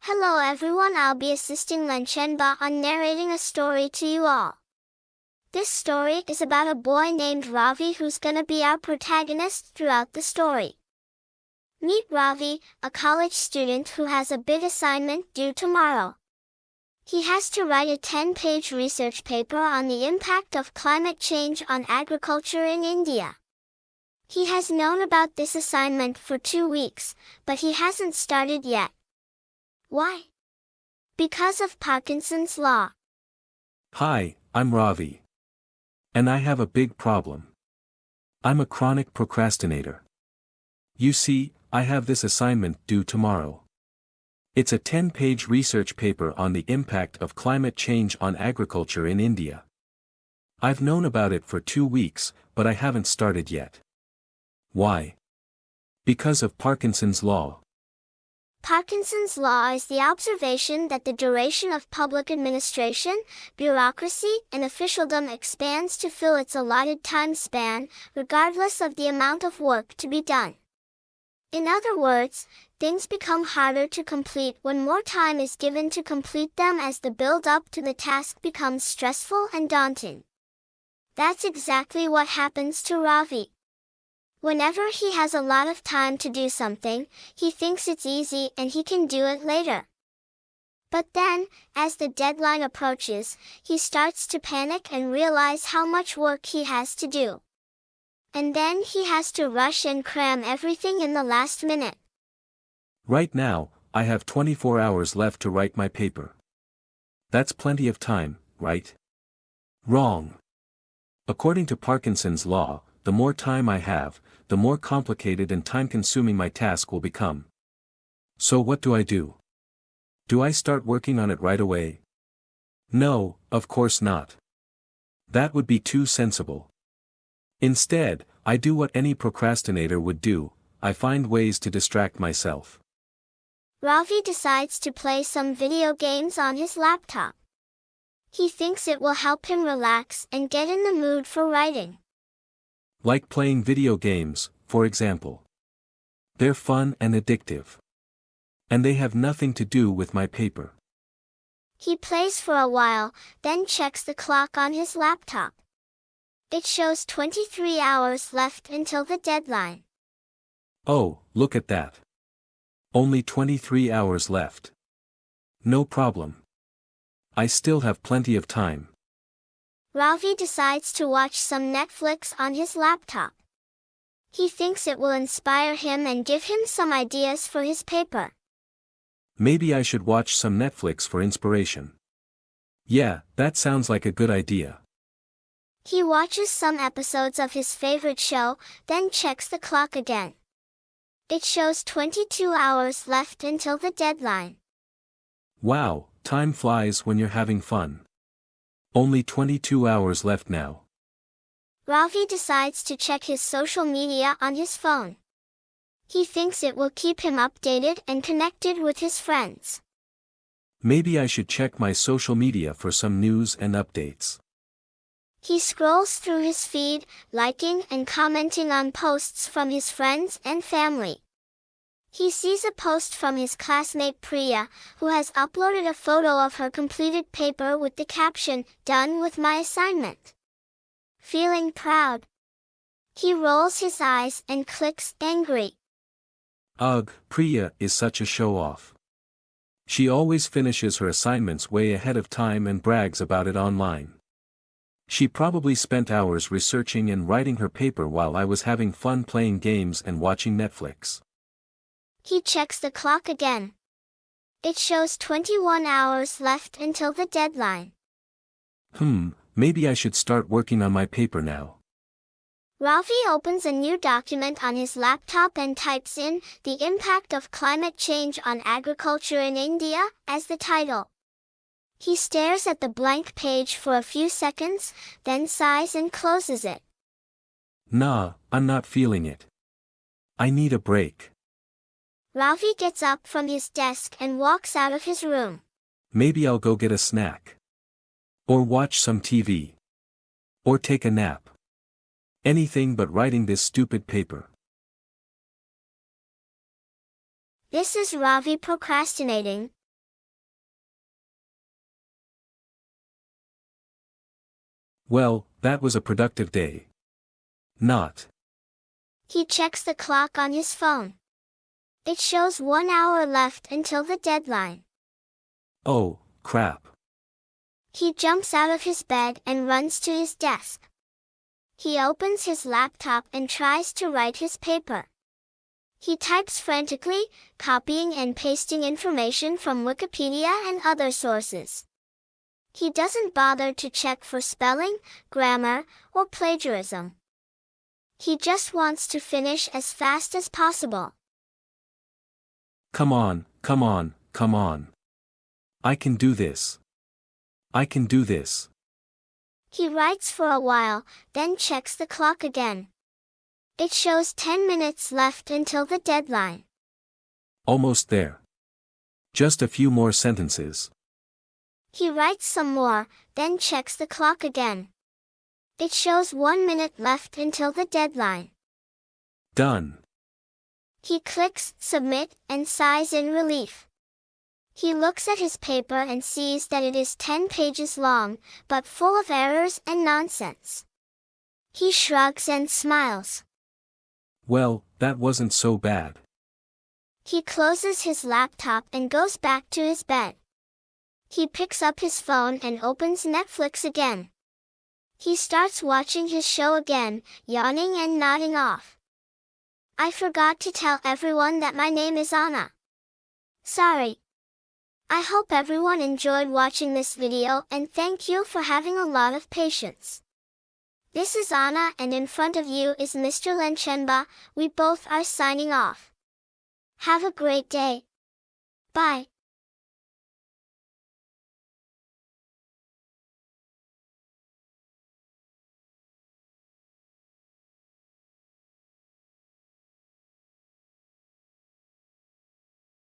Hello everyone, I'll be assisting Lenchenba on narrating a story to you all. This story is about a boy named Ravi who's gonna be our protagonist throughout the story. Meet Ravi, a college student who has a big assignment due tomorrow. He has to write a 10-page research paper on the impact of climate change on agriculture in India. He has known about this assignment for 2 weeks, but he hasn't started yet. Why? Because of Parkinson's law. Hi, I'm Ravi. And I have a big problem. I'm a chronic procrastinator. You see, I have this assignment due tomorrow. It's a 10-page research paper on the impact of climate change on agriculture in India. I've known about it for 2 weeks, but I haven't started yet. Why? Because of Parkinson's law. Parkinson's law is the observation that the duration of public administration, bureaucracy, and officialdom expands to fill its allotted time span, regardless of the amount of work to be done. In other words, things become harder to complete when more time is given to complete them as the build-up to the task becomes stressful and daunting. That's exactly what happens to Ravi. Whenever he has a lot of time to do something, he thinks it's easy and he can do it later. But then, as the deadline approaches, he starts to panic and realize how much work he has to do. And then he has to rush and cram everything in the last minute. Right now, I have 24 hours left to write my paper. That's plenty of time, right? Wrong. According to Parkinson's law, the more time I have, the more complicated and time-consuming my task will become. So what do I do? Do I start working on it right away? No, of course not. That would be too sensible. Instead, I do what any procrastinator would do, I find ways to distract myself. Ravi decides to play some video games on his laptop. He thinks it will help him relax and get in the mood for writing. Like playing video games, for example. They're fun and addictive. And they have nothing to do with my paper. He plays for a while, then checks the clock on his laptop. It shows 23 hours left until the deadline. Oh, look at that. Only 23 hours left. No problem. I still have plenty of time. Ravi decides to watch some Netflix on his laptop. He thinks it will inspire him and give him some ideas for his paper. Maybe I should watch some Netflix for inspiration. Yeah, that sounds like a good idea. He watches some episodes of his favorite show, then checks the clock again. It shows 22 hours left until the deadline. Wow, time flies when you're having fun. Only 22 hours left now. Ravi decides to check his social media on his phone. He thinks it will keep him updated and connected with his friends. Maybe I should check my social media for some news and updates. He scrolls through his feed, liking and commenting on posts from his friends and family. He sees a post from his classmate Priya, who has uploaded a photo of her completed paper with the caption, "Done with my assignment." Feeling proud, he rolls his eyes and clicks angry. Ugh, Priya is such a show-off. She always finishes her assignments way ahead of time and brags about it online. She probably spent hours researching and writing her paper while I was having fun playing games and watching Netflix. He checks the clock again. It shows 21 hours left until the deadline. Maybe I should start working on my paper now. Ravi opens a new document on his laptop and types in, "The Impact of Climate Change on Agriculture in India," as the title. He stares at the blank page for a few seconds, then sighs and closes it. Nah, I'm not feeling it. I need a break. Ravi gets up from his desk and walks out of his room. Maybe I'll go get a snack. Or watch some TV. Or take a nap. Anything but writing this stupid paper. This is Ravi procrastinating. Well, that was a productive day. Not. He checks the clock on his phone. It shows 1 hour left until the deadline. Oh, crap. He jumps out of his bed and runs to his desk. He opens his laptop and tries to write his paper. He types frantically, copying and pasting information from Wikipedia and other sources. He doesn't bother to check for spelling, grammar, or plagiarism. He just wants to finish as fast as possible. Come on, come on, come on. I can do this. I can do this. He writes for a while, then checks the clock again. It shows 10 minutes left until the deadline. Almost there. Just a few more sentences. He writes some more, then checks the clock again. It shows 1 minute left until the deadline. Done. He clicks submit and sighs in relief. He looks at his paper and sees that it is 10 pages long, but full of errors and nonsense. He shrugs and smiles. Well, that wasn't so bad. He closes his laptop and goes back to his bed. He picks up his phone and opens Netflix again. He starts watching his show again, yawning and nodding off. I forgot to tell everyone that my name is Anna. Sorry. I hope everyone enjoyed watching this video and thank you for having a lot of patience. This is Anna and in front of you is Mr. Lenchenba. We both are signing off. Have a great day. Bye.